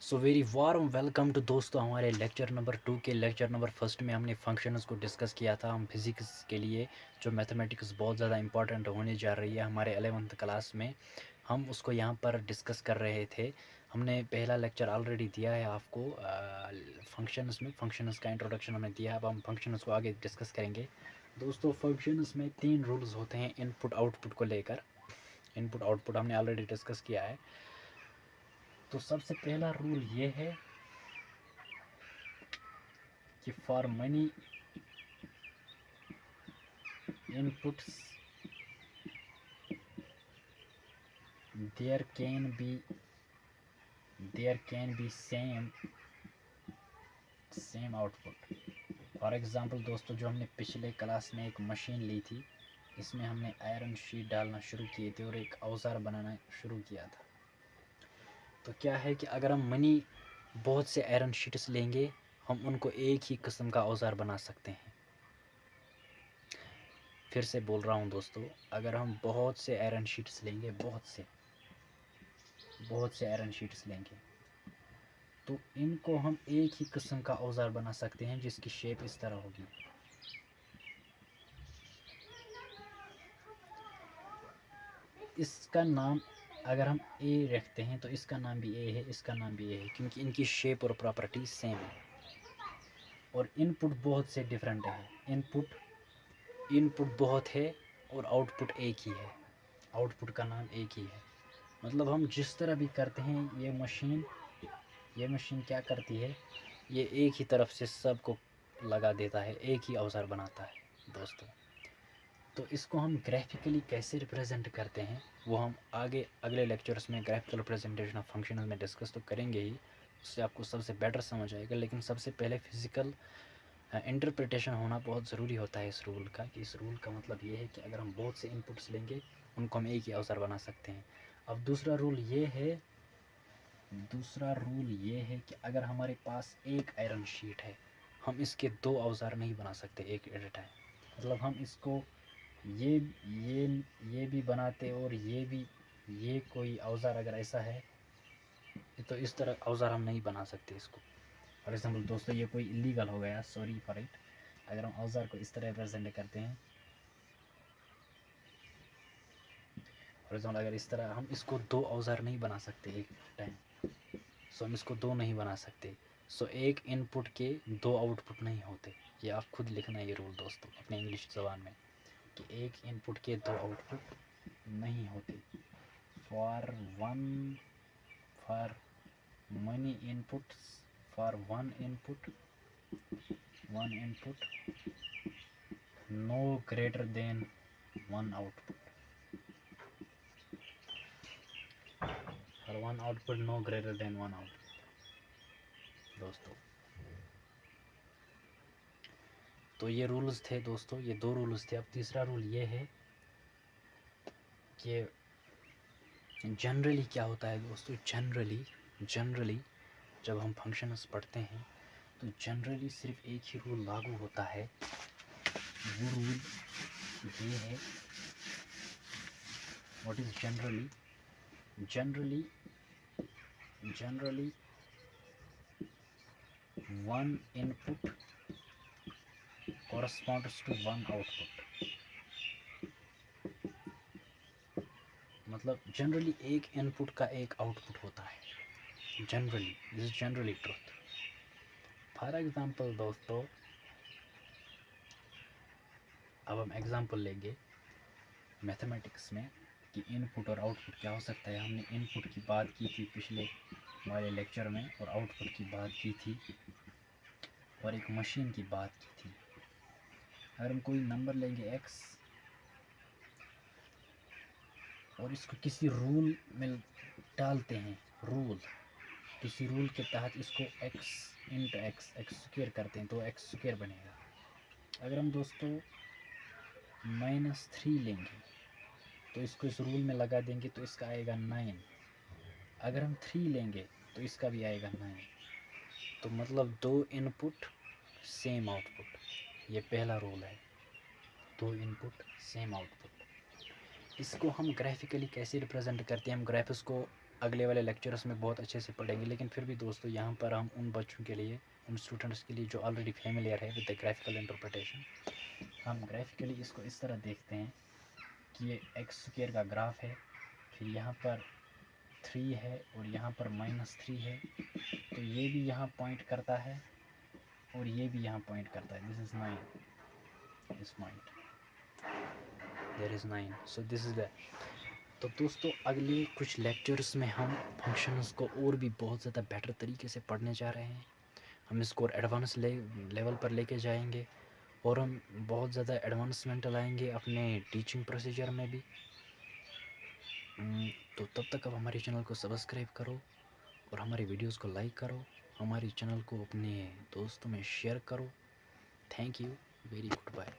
So very warm welcome to दोस्तों, हमारे lecture number 2 के लेक्चर नंबर फर्स्ट में हमने फंक्शंस को डिस्कस किया था। हम फिज़िक्स के लिए जो मैथमेटिक्स बहुत ज़्यादा इंपॉर्टेंट होने जा रही है हमारे 11th क्लास में, हम उसको यहाँ पर डिस्कस कर रहे थे। हमने पहला लेक्चर ऑलरेडी दिया है आपको फंक्शंस में, फंक्शंस का इंट्रोडक्शन हमने दिया है। अब हम फंक्शंस को आगे डिस्कस करेंगे। दोस्तों फंक्शंस में 3 रूल्स होते हैं इनपुट आउटपुट को लेकर। इनपुट आउटपुट हमने ऑलरेडी डिस्कस किया है। तो सबसे पहला रूल ये है कि for many inputs there can be same output. For example दोस्तों, जो हमने पिछले क्लास में एक मशीन ली थी, इसमें हमने आयरन शीट डालना शुरू किए थे और एक औजार बनाना शुरू किया था। तो क्या है कि अगर हम मनी बहुत से आयरन शीट्स लेंगे, हम उनको एक ही किस्म का औजार बना सकते हैं। फिर से बोल रहा हूँ दोस्तों, अगर हम बहुत से आयरन शीट्स लेंगे, बहुत से आयरन शीट्स लेंगे, तो इनको हम एक ही किस्म का औजार बना सकते हैं जिसकी शेप इस तरह होगी। इसका नाम अगर हम ए रखते हैं तो इसका नाम भी ए है, इसका नाम भी ए है, क्योंकि इनकी शेप और प्रॉपर्टी सेम है। और इनपुट बहुत से डिफरेंट है। इनपुट बहुत है और आउटपुट एक ही है। आउटपुट का नाम एक ही है। मतलब हम जिस तरह भी करते हैं, ये मशीन क्या करती है, ये एक ही तरफ से सबको लगा देता है, एक ही औजार बनाता है दोस्तों। तो इसको हम ग्राफिकली कैसे रिप्रेजेंट करते हैं, वो हम आगे अगले लेक्चर्स में ग्राफिकल रिप्रेजेंटेशन ऑफ फंक्शन में डिस्कस तो करेंगे ही, उससे आपको सबसे बेटर समझ आएगा। लेकिन सबसे पहले फिज़िकल इंटरप्रिटेशन होना बहुत ज़रूरी होता है इस रूल का। कि इस रूल का मतलब ये है कि अगर हम बहुत से इनपुट्स लेंगे, उनको हम एक ही औजार बना सकते हैं। अब दूसरा रूल ये है कि अगर हमारे पास एक आयरन शीट है, हम इसके 2 औजार नहीं बना सकते एक एट ए टाइम। मतलब हम इसको ये भी बनाते और ये कोई औजार अगर ऐसा है तो इस तरह औजार हम नहीं बना सकते इसको। फॉर एग्जाम्पल दोस्तों, ये कोई इलीगल हो गया, सॉरी फॉर इट। अगर हम औजार को इस तरह रिप्रेजेंट करते हैं, फॉर एग्जाम्पल अगर इस तरह, हम इसको 2 औजार नहीं बना सकते एक टाइम। सो हम इसको 2 नहीं बना सकते। सो एक इनपुट के 2 आउटपुट नहीं होते। ये आप खुद लिखना है ये रूल दोस्तों अपने इंग्लिश ज़बान में, कि एक इनपुट के 2 आउटपुट नहीं होते। For many inputs, for one input no greater than one output. For one output no greater than one output दोस्तों। तो ये रूल्स थे दोस्तों, ये 2 रूल्स थे। अब तीसरा रूल ये है कि जनरली क्या होता है दोस्तों, जनरली जब हम फंक्शंस पढ़ते हैं तो जनरली सिर्फ एक ही रूल लागू होता है। वो रूल ये है, what is generally one input corresponds to one output. मतलब जनरली एक इनपुट का एक आउटपुट होता है। Generally, this is generally truth. For example दोस्तों, अब हम एग्जाम्पल लेंगे मैथमेटिक्स में कि इनपुट और आउटपुट क्या हो सकता है। हमने इनपुट की बात की थी पिछले वाले लेक्चर में, और आउटपुट की बात की थी, और एक मशीन की बात की थी। अगर हम कोई नंबर लेंगे x और इसको किसी रूल में डालते हैं, किसी रूल के तहत इसको x इंटू एक्स स्क्वेयर करते हैं तो एक्स स्क्वेयर बनेगा। अगर हम दोस्तों -3 लेंगे तो इसको इस रूल में लगा देंगे तो इसका आएगा 9। अगर हम 3 लेंगे तो इसका भी आएगा 9। तो मतलब 2 इनपुट सेम आउटपुट, ये पहला रूल है। 2 इनपुट सेम आउटपुट। इसको हम ग्राफिकली कैसे रिप्रेजेंट करते हैं, हम ग्राफ्स को अगले वाले लेक्चर्स में बहुत अच्छे से पढ़ेंगे। लेकिन फिर भी दोस्तों यहाँ पर हम उन बच्चों के लिए, उन स्टूडेंट्स के लिए जो ऑलरेडी फेमिलियर है विद द ग्राफिकल इंटरप्रिटेशन, हम ग्राफिकली इसको इस तरह देखते हैं कि ये एक्स स्क्वायर का ग्राफ है, फिर यहाँ पर 3 है और यहाँ पर -3 है, तो ये भी यहाँ पॉइंट करता है और ये भी यहाँ पॉइंट करता है। This is 9, this point, there is 9, so this is the. तो दोस्तों अगले कुछ लेक्चर्स में हम फंक्शंस को और भी बहुत ज़्यादा बेटर तरीके से पढ़ने जा रहे हैं। हम इसको एडवांस लेवल पर लेके जाएंगे और हम बहुत ज़्यादा एडवांसमेंट लाएंगे अपने टीचिंग प्रोसीजर में भी। तो तब तक आप हमारे चैनल को सब्सक्राइब करो और हमारी वीडियोस को लाइक करो, हमारे चैनल को अपने दोस्तों में शेयर करो। Thank you, very good bye.